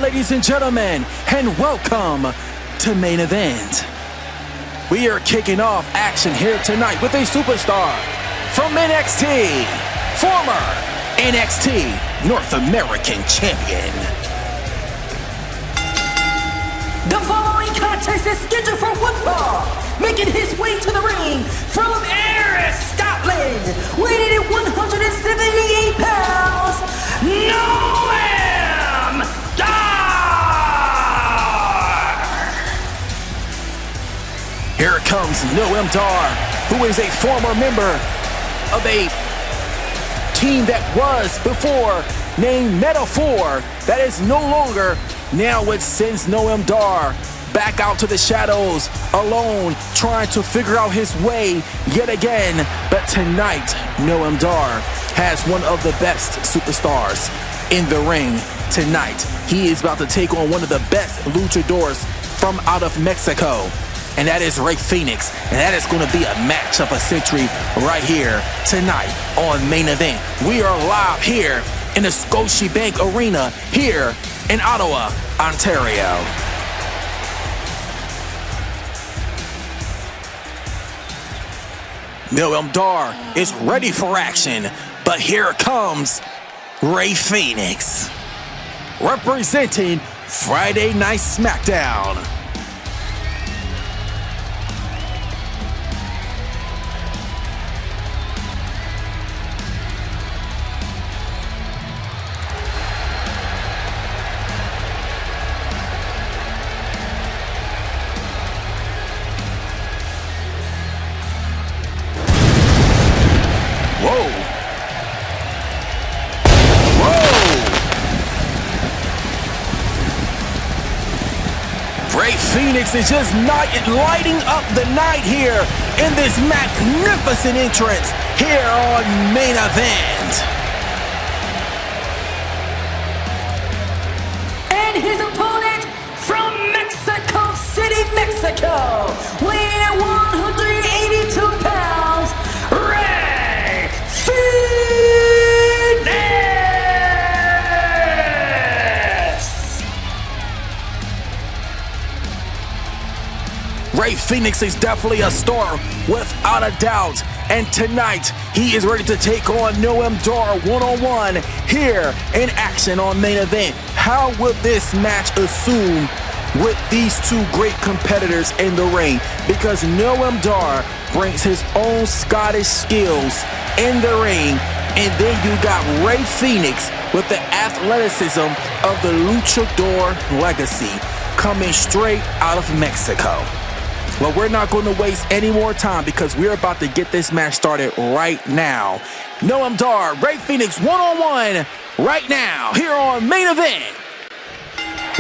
ladies and gentlemen, and welcome to Main Event. We are kicking off action here tonight with a superstar from NXT, former NXT North American Champion. The following contest is scheduled for one fall, making his way to the ring from Ayr, Scotland, weighing at 178 pounds, Noam Dar! Here comes Noam Dar, who is a former member of a team that was before named Metaphor, that is no longer. Now it sends Noam Dar back out to the shadows alone, trying to figure out his way yet again. But tonight, Noam Dar has one of the best superstars in the ring tonight. He is about to take on one of the best luchadors from out of Mexico, and that is Rey Fénix. And that is going to be a match of a century right here tonight on Main Event. We are live here in the Scotiabank Arena here in Ottawa, Ontario. Noam Dar is ready for action, but here comes Rey Fénix, representing Friday Night Smackdown. Rey Fénix is just lighting up the night here in this magnificent entrance here on Main Event. And his opponent from Mexico City, Mexico, weighing at 182 pounds, Rey Fénix! Rey Fénix is definitely a star, without a doubt. And tonight, he is ready to take on Noam Dar one-on-one here in action on Main Event. How will this match assume with these two great competitors in the ring? Because Noam Dar brings his own Scottish skills in the ring, and then you got Rey Fénix with the athleticism of the luchador legacy coming straight out of Mexico. Well, we're not going to waste any more time because we're about to get this match started right now. Noam Dar, Rey Fénix one-on-one right now here on Main Event.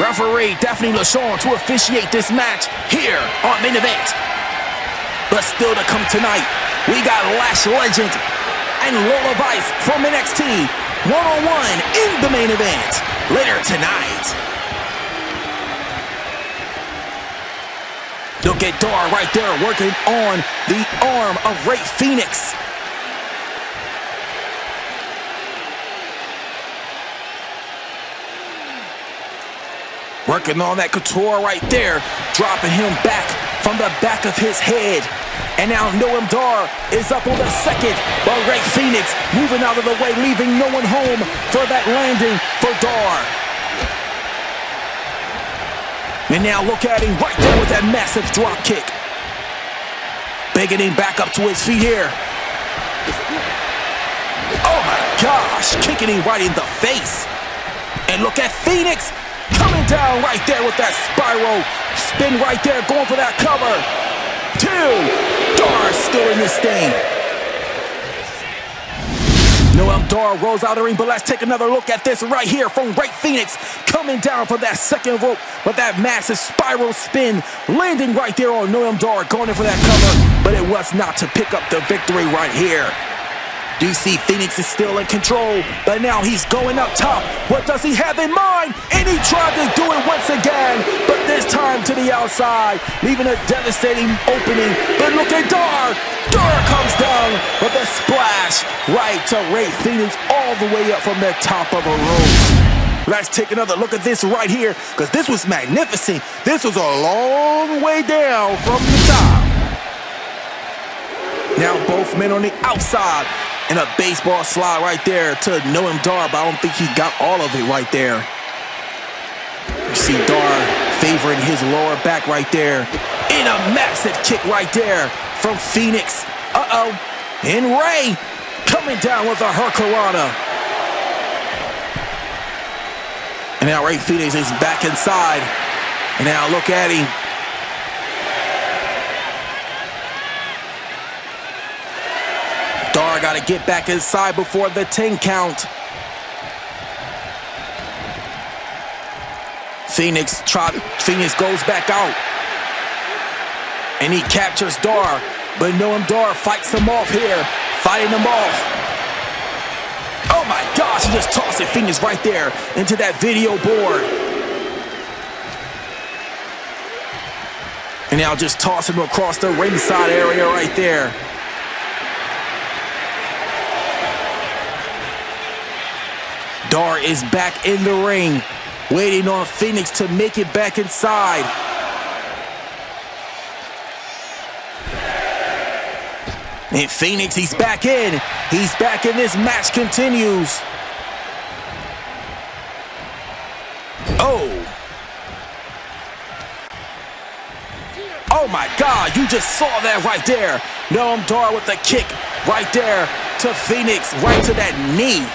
Referee Daphne LaShawn to officiate this match here on Main Event. But still to come tonight, we got Lash legend and Lola Vice from NXT one-on-one in the Main Event later tonight. Look at Dar right there working on the arm of Rey Fénix. Working on that couture right there, dropping him back from the back of his head. And now Noam Dar is up on the second, while Rey Fénix moving out of the way, leaving no one home for that landing for Dar. And now look at him right there with that massive drop kick. Begging him back up to his feet here. Oh my gosh, kicking him right in the face. And look at Fénix coming down right there with that spiral spin right there, going for that cover. Two, Dar still in this thing. Noam Dar rolls out of the ring, but let's take another look at this right here from Rey Fénix coming down for that second rope with that massive spiral spin, landing right there on Noam Dar, going in for that cover, but it was not to pick up the victory right here. DC Fénix is still in control, but now he's going up top. What does he have in mind? And he tried to do it once again, but this time to the outside, leaving a devastating opening. But look at Dar. Dar comes down with a splash right to Rey Fénix all the way up from the top of a rope. Let's take another look at this right here, because this was magnificent. This was a long way down from the top. Now both men on the outside, and a baseball slide right there to Noam Dar, but I don't think he got all of it right there. You see Dar favoring his lower back right there. And a massive kick right there from Phoenix. And Ray coming down with a Hurricanrana. And now Ray Phoenix is back inside. And now look at him. Dar got to get back inside before the 10 count. Phoenix goes back out. And he captures Dar. But Noam Dar fights him off here. Fighting him off. Oh my gosh, he just tossed it, Phoenix right there into that video board. And now just toss him across the ringside area right there. Dar is back in the ring, waiting on Phoenix to make it back inside. And Phoenix, he's back in. He's back in. This match continues. Oh my God, you just saw that right there. Noam Dar with the kick right there to Phoenix, right to that knee.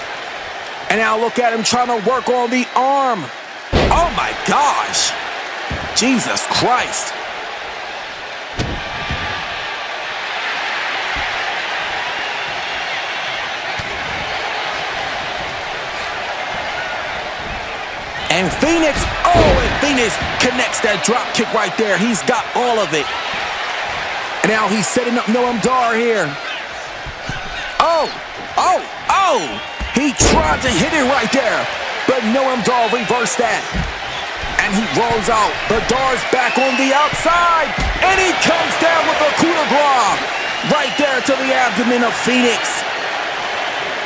And now look at him trying to work on the arm. Oh my gosh. Jesus Christ. And Phoenix connects that drop kick right there. He's got all of it. And now he's setting up Noam Dar here. He tried to hit it right there, but Noam Dar reversed that. And he rolls out, but Dar's back on the outside. And he comes down with a coup de grace right there to the abdomen of Phoenix.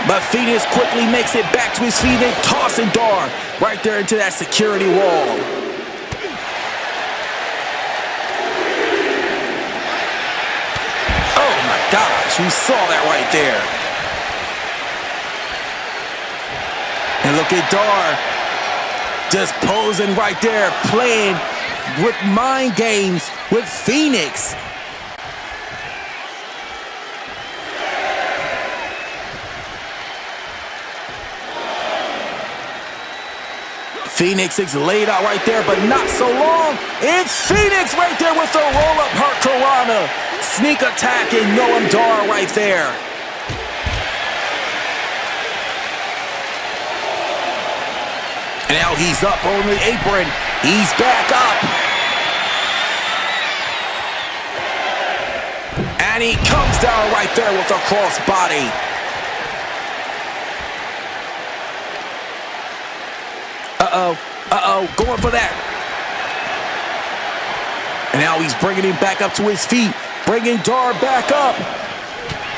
But Phoenix quickly makes it back to his feet and tossing Dar right there into that security wall. Oh my gosh, you saw that right there. And look at Dar just posing right there, playing with mind games with Phoenix. Phoenix is laid out right there, but not so long. It's Phoenix right there with the roll-up Hurricanrana. Sneak attack and Noam Dar right there. And now he's up on the apron. He's back up. And he comes down right there with a crossbody. Going for that. And now he's bringing him back up to his feet, bringing Dar back up.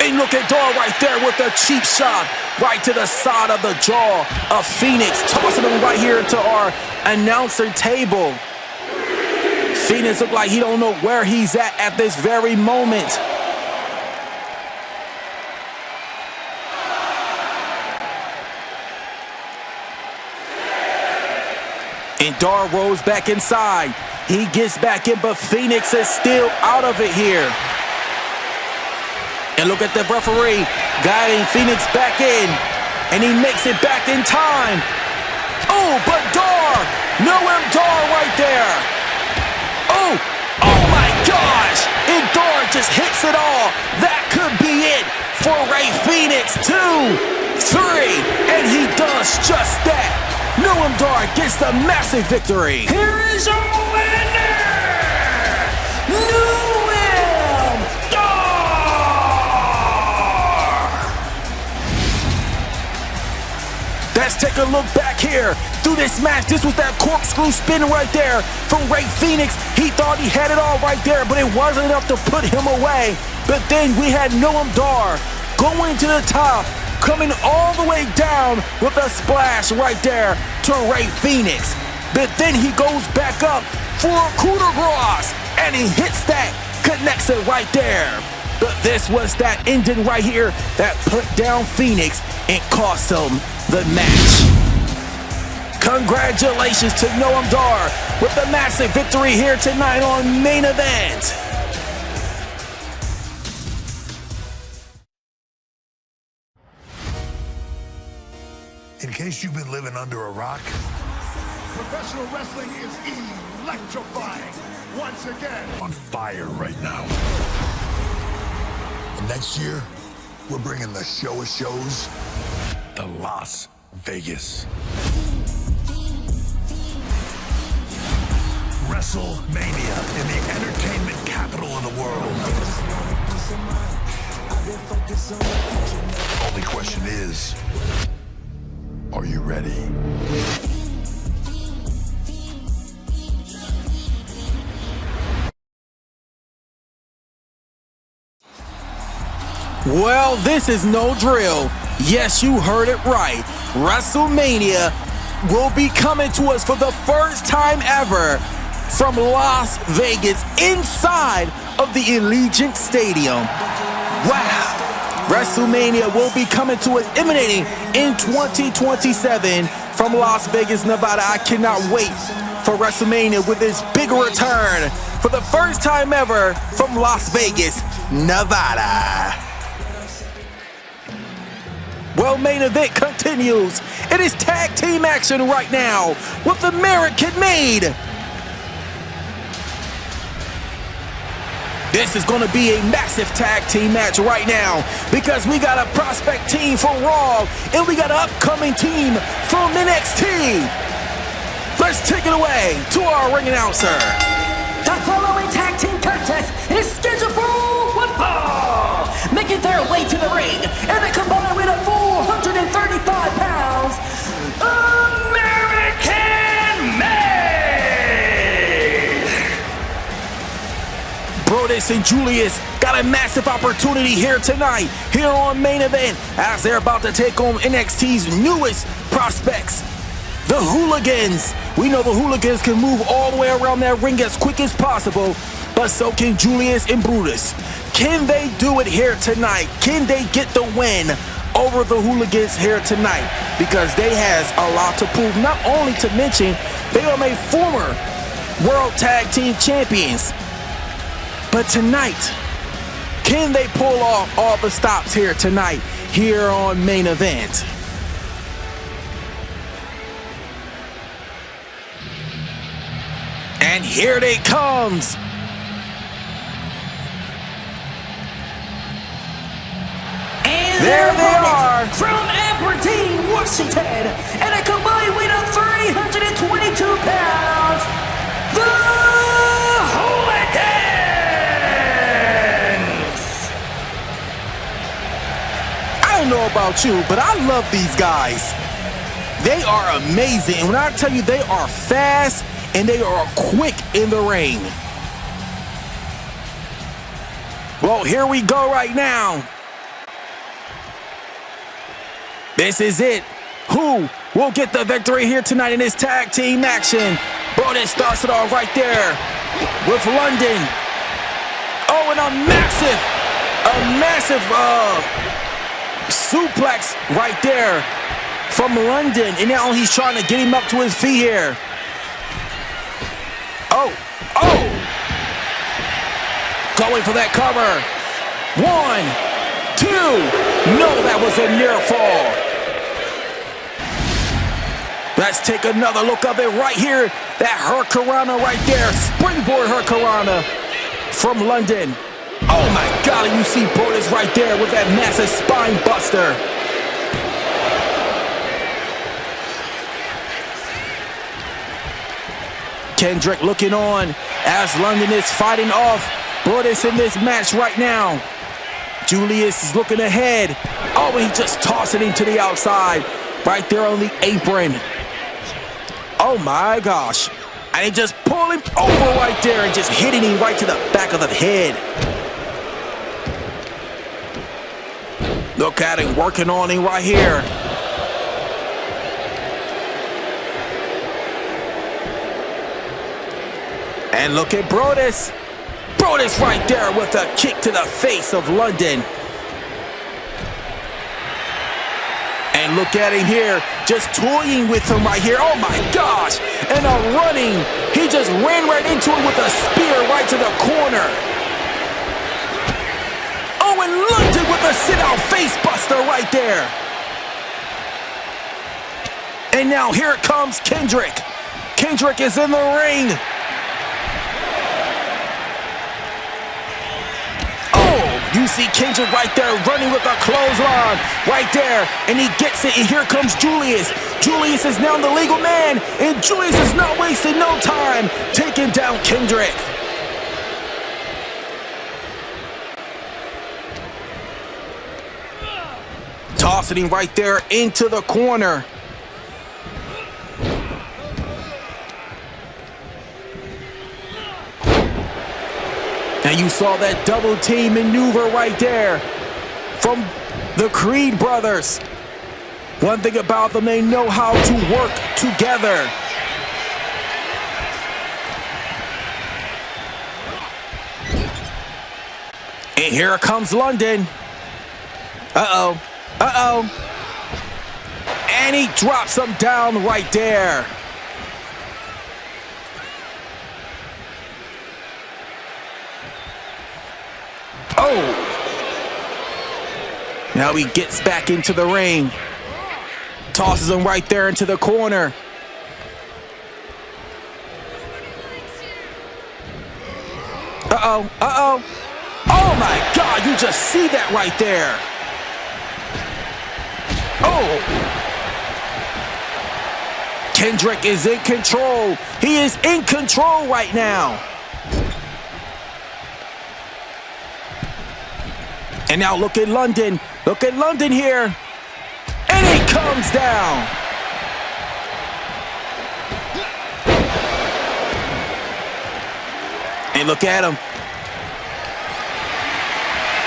And look at Dar right there with a cheap shot right to the side of the jaw of Phoenix, tossing him right here into our announcer table. Phoenix look like he don't know where he's at this very moment. And Dar rolls back inside. He gets back in, but Phoenix is still out of it here. And look at the referee guiding Phoenix back in. And he makes it back in time. Oh, but Dar! Noam Dar right there. Oh my gosh! And Dar just hits it all. That could be it for Ray Phoenix. 2, 3, and he does just that. Noam Dar gets the massive victory. Here is your winner, Noam Dar! Let's take a look back here through this match. This was that corkscrew spin right there from Ray Phoenix. He thought he had it all right there, but it wasn't enough to put him away. But then we had Noam Dar going to the top, coming all the way down with a splash right there to Rey Fénix. But then he goes back up for a coup de grace, and he hits that, connects it right there. But this was that ending right here that put down Fénix and cost him the match. Congratulations to Noam Dar with the massive victory here tonight on Main Event. In case you've been living under a rock, professional wrestling is electrifying once again. on fire right now. And next year, we're bringing the show of shows to Las Vegas. WrestleMania in the entertainment capital of the world. Only question is, are you ready? Well, this is no drill. Yes, you heard it right. WrestleMania will be coming to us for the first time ever from Las Vegas, inside of the Allegiant Stadium. Wow. WrestleMania will be coming to us, emanating in 2027 from Las Vegas, Nevada. I cannot wait for WrestleMania with this big return for the first time ever from Las Vegas, Nevada. Well, Main Event continues. It is tag team action right now with American Made. This is going to be a massive tag team match right now because we got a prospect team from Raw and we got an upcoming team from NXT. Let's take it away to our ring announcer. The following tag team contest is scheduled for one fall. Making their way to the ring and they combine with a 435 pounds American Made. Brodus and Julius got a massive opportunity here tonight, here on Main Event, as they're about to take on NXT's newest prospects, the Hooligans. We know the Hooligans can move all the way around that ring as quick as possible, but so can Julius and Brutus. Can they do it here tonight? Can they get the win over the Hooligans here tonight? Because they has a lot to prove. Not only to mention, they are my former World Tag Team Champions. But tonight, can they pull off all the stops here tonight, here on Main Event? And here they comes. And There they are. From Aberdeen, Washington, and a combined weight of 322 pounds, the Hooligans! I don't know about you, but I love these guys. They are amazing. And when I tell you they are fast and they are quick in the ring. Well, here we go right now. This is it. Who will get the victory here tonight in this tag team action? Brodus starts it off right there with London. Oh, and a massive suplex right there from London. And now he's trying to get him up to his feet here. Oh. Going for that cover. 1, 2. No, that was a near fall. Let's take another look of it right here. That Hurricanrana right there. Springboard Hurricanrana from London. Oh my God, and you see Brodus right there with that massive spine buster. Kendrick looking on as London is fighting off Brodus in this match right now. Julius is looking ahead. Oh, and he just tossing him to the outside right there on the apron. Oh my gosh. And he just pulled him over right there and just hitting him right to the back of the head. Look at him working on him right here. And look at Brodus. Brodus right there with a kick to the face of London. And look at him here, just toying with him right here. Oh my gosh, and a running. He just ran right into it with a spear right to the corner. Oh, and London with a sit-out face buster right there. And now here comes Kendrick. Kendrick is in the ring. You see Kendrick right there running with a clothesline right there, and he gets it, and here comes Julius. Julius is now the legal man, and Julius is not wasting no time taking down Kendrick. Tossing him right there into the corner. And you saw that double team maneuver right there from the Creed brothers. One thing about them, they know how to work together. And here comes London. Uh-oh. Uh-oh. And he drops him down right there. Oh! Now he gets back into the ring. Tosses him right there into the corner. Uh-oh, uh-oh. Oh my God, you just see that right there. Oh! Kendrick is in control. He is in control right now. And now look at London. Look at London here. And he comes down. And look at him.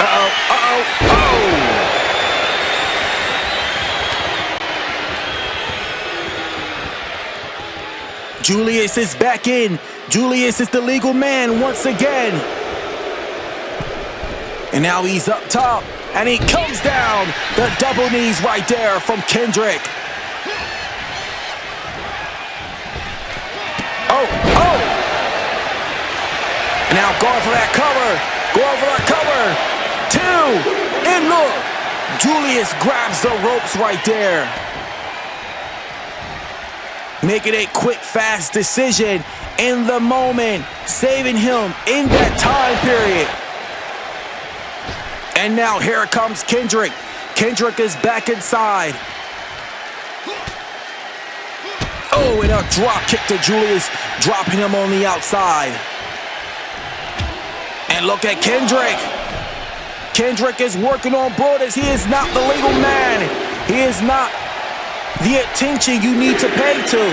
Uh-oh, uh-oh, oh! Julius is back in. Julius is the legal man once again. And now he's up top, and he comes down. The double knees right there from Kendrick. Oh, oh! And now going for that cover. Going for that cover. Two, and look. Julius grabs the ropes right there. Making a quick, fast decision in the moment, saving him in that time period. And now here comes Kendrick. Kendrick is back inside. Oh, and a drop kick to Julius, dropping him on the outside. And look at Kendrick. Kendrick is working on Brodus. He is not the legal man. He is not the attention you need to pay to.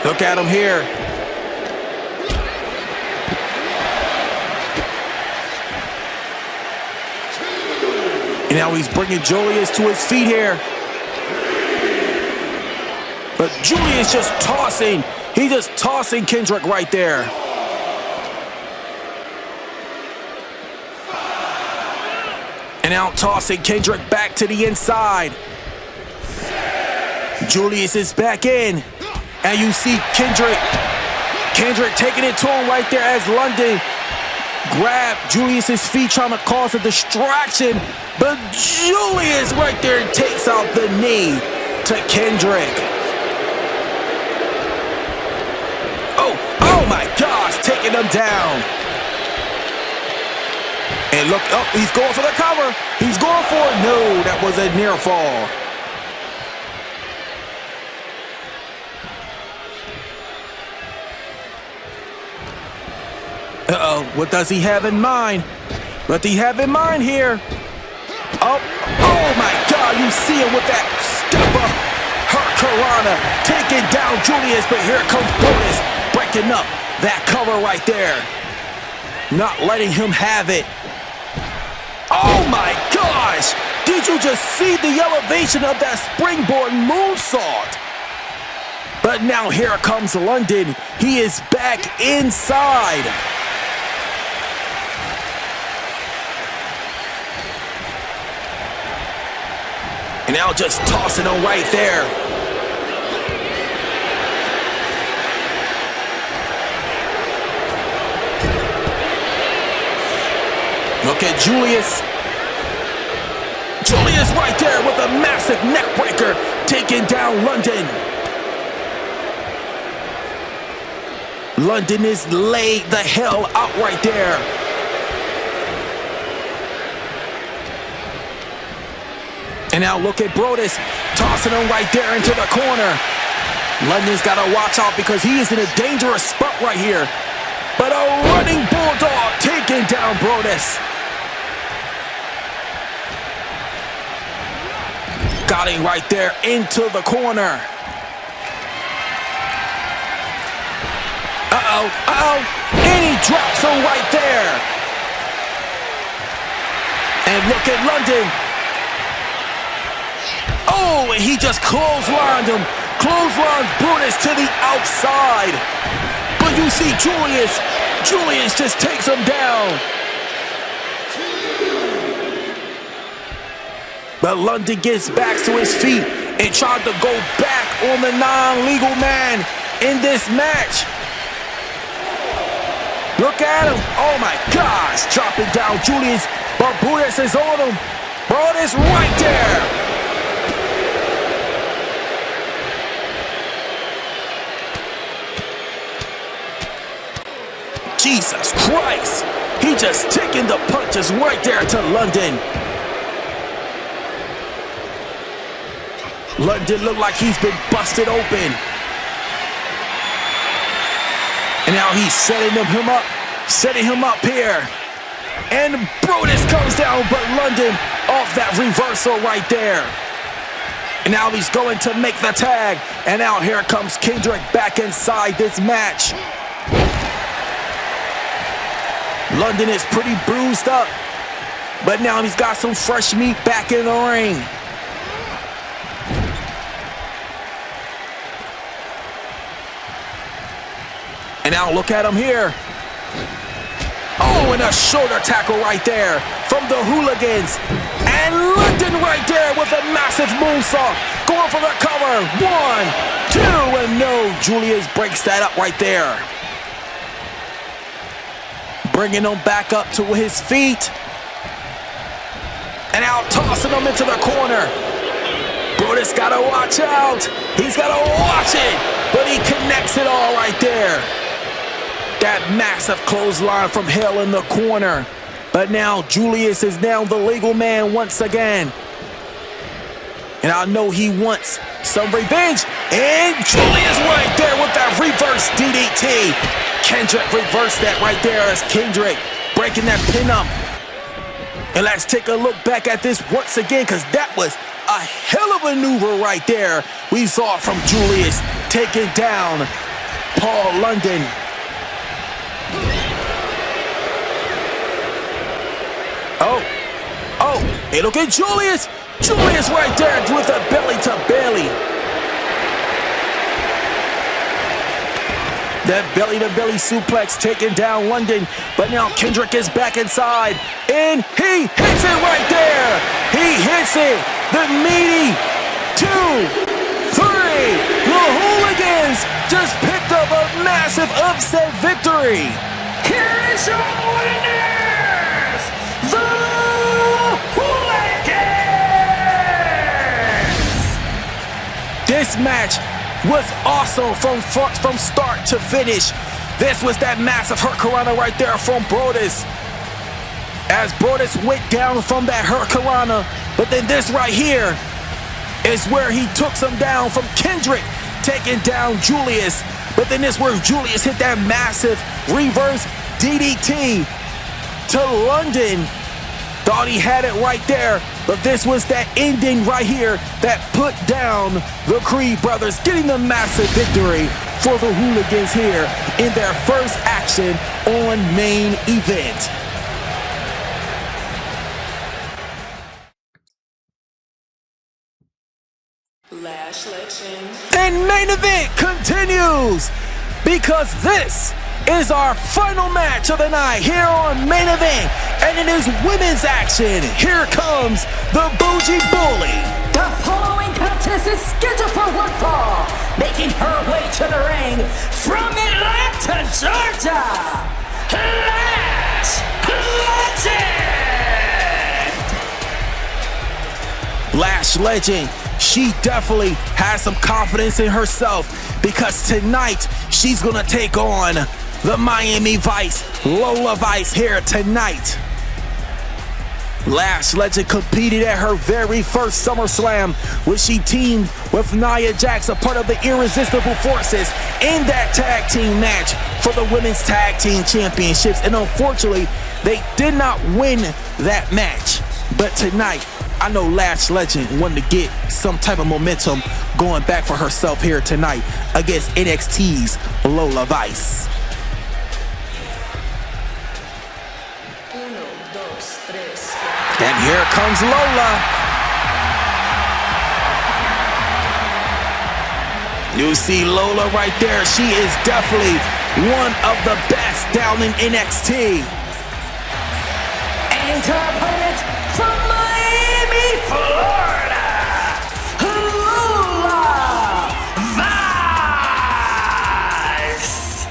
Look at him here. And now he's bringing Julius to his feet here. But Julius just tossing. He's just tossing Kendrick right there. And now tossing Kendrick back to the inside. Julius is back in. And you see Kendrick taking it to him right there as London grabbed Julius's feet, trying to cause a distraction. But Julius right there takes out the knee to Kendrick. Oh my gosh, taking him down. And look, oh, he's going for the cover. He's going for it. No, that was a near fall. Uh-oh, what does he have in mind? What does he have in mind here? Oh my God, you see him with that step up. Hurricanrana taking down Julius, but here comes Brodus breaking up that cover right there. not letting him have it. Oh my gosh! Did you just see the elevation of that springboard moonsault? But now here comes London. He is back inside. And now just tossing him right there. Look at Julius. Julius right there with a massive neck breaker, taking down London. London is laid the hell out right there. And now look at Brodus, tossing him right there into the corner. London's got to watch out because he is in a dangerous spot right here. But a running bulldog taking down Brodus. Got him right there into the corner. And he drops him right there. And look at London. Oh, and he just clotheslined him. Clotheslined Brodus to the outside. But you see Julius just takes him down. But London gets back to his feet and tried to go back on the non-legal man in this match. Look at him. Oh my gosh. Dropping down Julius. But Brodus is on him. Brodus right there. Jesus Christ. He just taking the punches right there to London. London looked like he's been busted open. And now he's setting him up here. And Brodus comes down, but London off that reversal right there. And now he's going to make the tag. And now here comes Kendrick back inside this match. London is pretty bruised up, but now he's got some fresh meat back in the ring. And now look at him here. Oh, and a shoulder tackle right there from the Hooligans. And London right there with a massive moonsault. Going for the cover. 1, 2, and no. Julius breaks that up right there. Bringing him back up to his feet. And now tossing him into the corner. Brodus got to watch out. He's got to watch it. But he connects it all right there. That massive clothesline from hell in the corner. But now Julius is now the legal man once again. And I know he wants some revenge. And Julius right there with that reverse DDT. Kendrick reversed that right there as Kendrick breaking that pin up. And let's take a look back at this once again, because that was a hell of a maneuver right there. We saw it from Julius taking down Paul London. Oh, hey, look at Julius. Julius right there with a belly to belly. That belly to belly suplex taking down London. But now Kendrick is back inside. And he hits it right there. He hits it. The meaty 2, 3. The Hooligans just picked up a massive upset victory. Here is your winners, the Hooligans! This match was awesome from start to finish. This was that massive hurricanrana right there from Brodus. As Brodus went down from that hurricanrana, but then this right here is where he took some down from Kendrick, taking down Julius. But then this where Julius hit that massive reverse DDT to London. Thought he had it right there, but this was that ending right here that put down the Creed brothers, getting the massive victory for the Hooligans here in their first action on Main Event. Lash Legend. And Main Event continues because this is our final match of the night here on Main Event, and it is women's action. Here comes the Bougie Bully. The following contest is scheduled for one fall, making her way to the ring from Atlanta, Georgia, Lash Legend! Lash Legend, she definitely has some confidence in herself because tonight she's gonna take on the Miami Vice, Lola Vice here tonight. Lash Legend competed at her very first SummerSlam when she teamed with Nia Jax, a part of the Irresistible Forces, in that tag team match for the Women's Tag Team Championships. And unfortunately, they did not win that match. But tonight, I know Lash Legend wanted to get some type of momentum going back for herself here tonight against NXT's Lola Vice. And here comes Lola. You see Lola right there. She is definitely one of the best down in NXT. And her opponent from Miami, Florida, Lola Vice.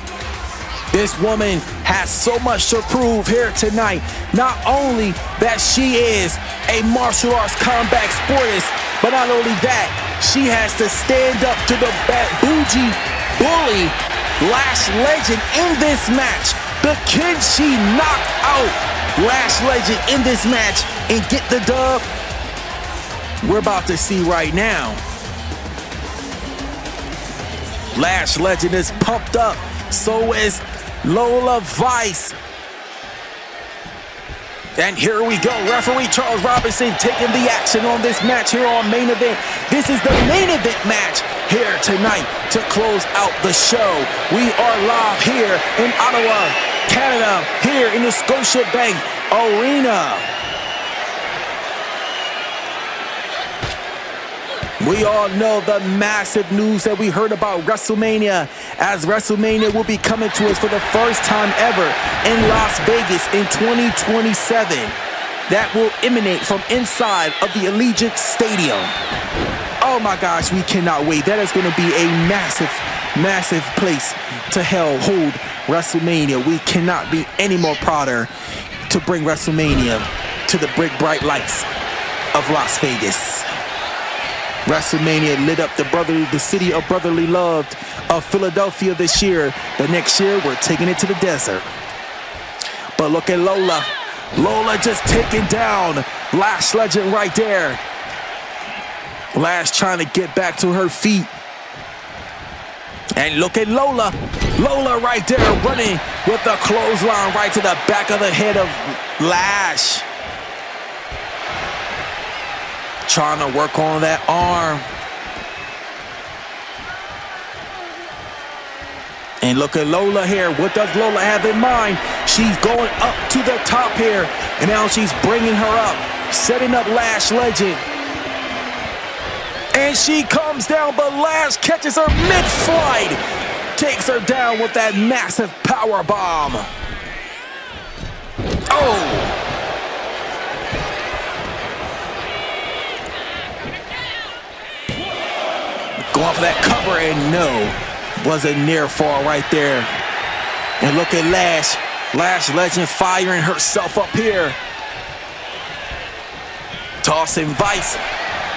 This woman has so much to prove here tonight. Not only that she is a martial arts combat sportist, but not only that, she has to stand up to the Bougie Bully Lash Legend in this match. But can she knock out Lash Legend in this match and get the dub? We're about to see right now. Lash Legend is pumped up. So is Lola Vice. And here we go. Referee Charles Robinson taking the action on this match here on Main Event. This is the main event match here tonight to close out the show. We are live here in Ottawa, Canada, here in the Scotiabank Arena. We all know the massive news that we heard about WrestleMania, as WrestleMania will be coming to us for the first time ever in Las Vegas in 2027. That will emanate from inside of the Allegiant Stadium. Oh my gosh, we cannot wait. That is going to be a massive, massive place to hold WrestleMania. We cannot be any more prouder to bring WrestleMania to the bright lights of Las Vegas. WrestleMania lit up the city of brotherly love of Philadelphia this year, but next year we're taking it to the desert. But look at Lola. Lola just taking down Lash Legend right there. Lash trying to get back to her feet. And look at Lola. Lola right there running with the clothesline right to the back of the head of Lash. Trying to work on that arm. And look at Lola here. What does Lola have in mind? She's going up to the top here. And now she's bringing her up. Setting up Lash Legend. And she comes down, but Lash catches her mid-flight. Takes her down with that massive power bomb. Oh! Going for that cover, and no, wasn't near fall right there. And look at Lash. Lash Legend firing herself up here. Tossing Vice.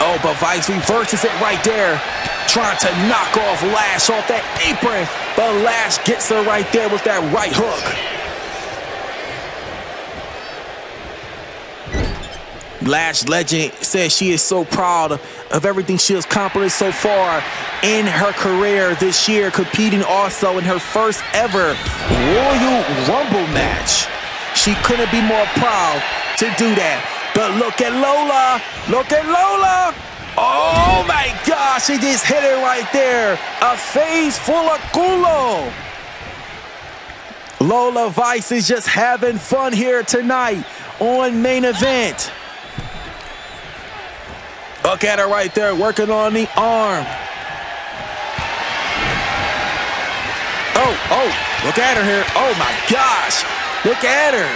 Oh, but Vice reverses it right there. Trying to knock off Lash off that apron. But Lash gets her right there with that right hook. Lash Legend says she is so proud of everything she has accomplished so far in her career this year, competing also in her first ever Royal Rumble match. She couldn't be more proud to do that. But look at Lola. Look at Lola. Oh my gosh, he just hit it right there. A face full of culo. Lola Vice is just having fun here tonight on Main Event. Look at her right there, working on the arm. Oh, look at her here. Oh my gosh, look at her.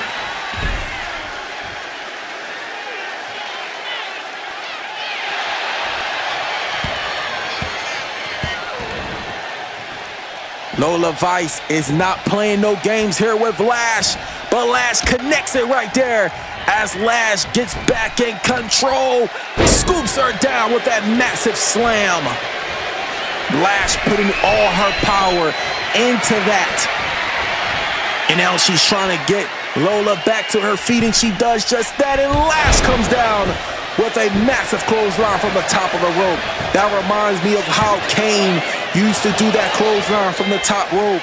Lola Vice is not playing no games here with Lash, but Lash connects it right there as Lash gets back in control, scoops her down with that massive slam. Lash putting all her power into that. And now she's trying to get Lola back to her feet, and she does just that, and Lash comes down with a massive clothesline from the top of the rope. That reminds me of how Kane used to do that clothesline from the top rope.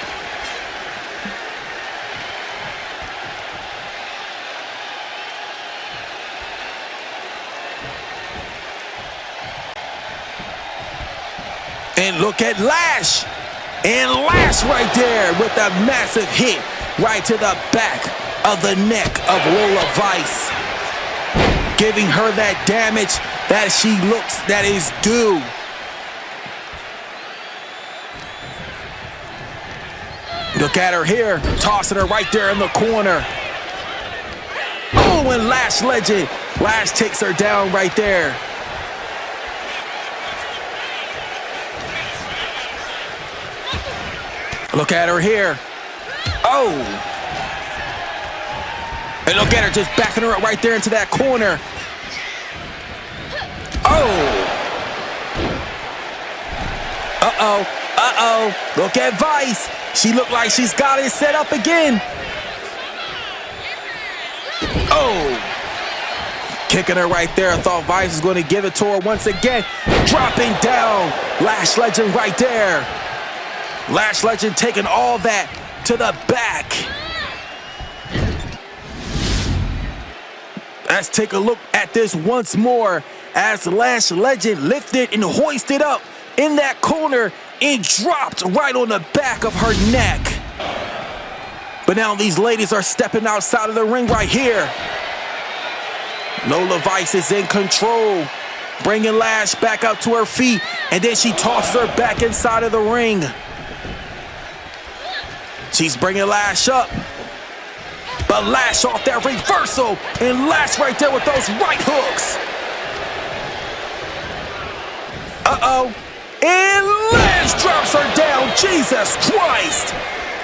And look at Lash. And Lash right there with a massive hit right to the back of the neck of Lola Vice, giving her that damage that she looks that is due. Look at her here, tossing her right there in the corner. Oh, and Lash legend. Lash takes her down right there. Look at her here. Oh. And look at her just backing her up right there into that corner. Oh. Uh-oh. Look at Vice. She looked like she's got it set up again. Oh. Kicking her right there. I thought Vice was going to give it to her once again. Dropping down. Lash legend right there. Lash legend taking all that to the back. Let's take a look at this once more as Lash legend lifted and hoisted up in that corner and dropped right on the back of her neck. But now these ladies are stepping outside of the ring right here. Lola Vice is in control, bringing Lash back up to her feet, and then she tosses her back inside of the ring. She's bringing Lash up, but Lash off that reversal, and Lash right there with those right hooks. Uh-oh, and Lash drops her down. Jesus Christ.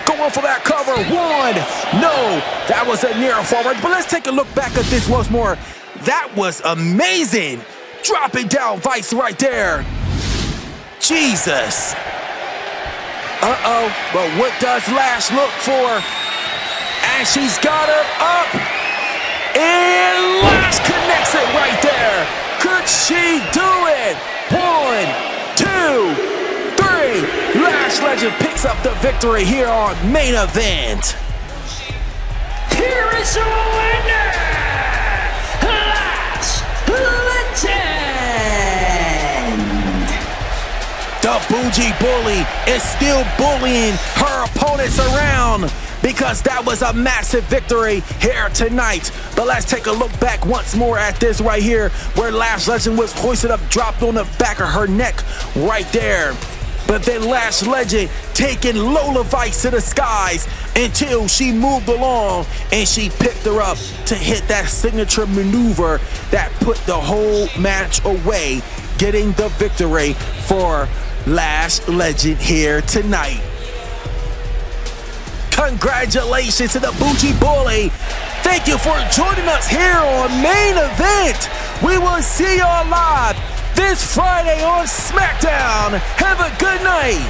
Going for that cover. One. No, that was a near forward, but let's take a look back at this once more. That was amazing. Dropping down Vice right there. Jesus. Uh-oh, but what does Lash look for? And she's got her up. And Lash connects it right there. Could she do it? 1, 2, 3. Lash legend picks up the victory here on Main Event. Here is your winner, Lash Legend. The Bougie Bully is still bullying her opponents around because that was a massive victory here tonight. But let's take a look back once more at this right here where Lash Legend was hoisted up, dropped on the back of her neck right there. But then Lash Legend taking Lola Vice to the skies until she moved along and she picked her up to hit that signature maneuver that put the whole match away, getting the victory for Lash Legend here tonight. Congratulations to the Bougie Bully. Thank you for joining us here on Main Event. We will see y'all live this Friday on Smackdown. Have a good night.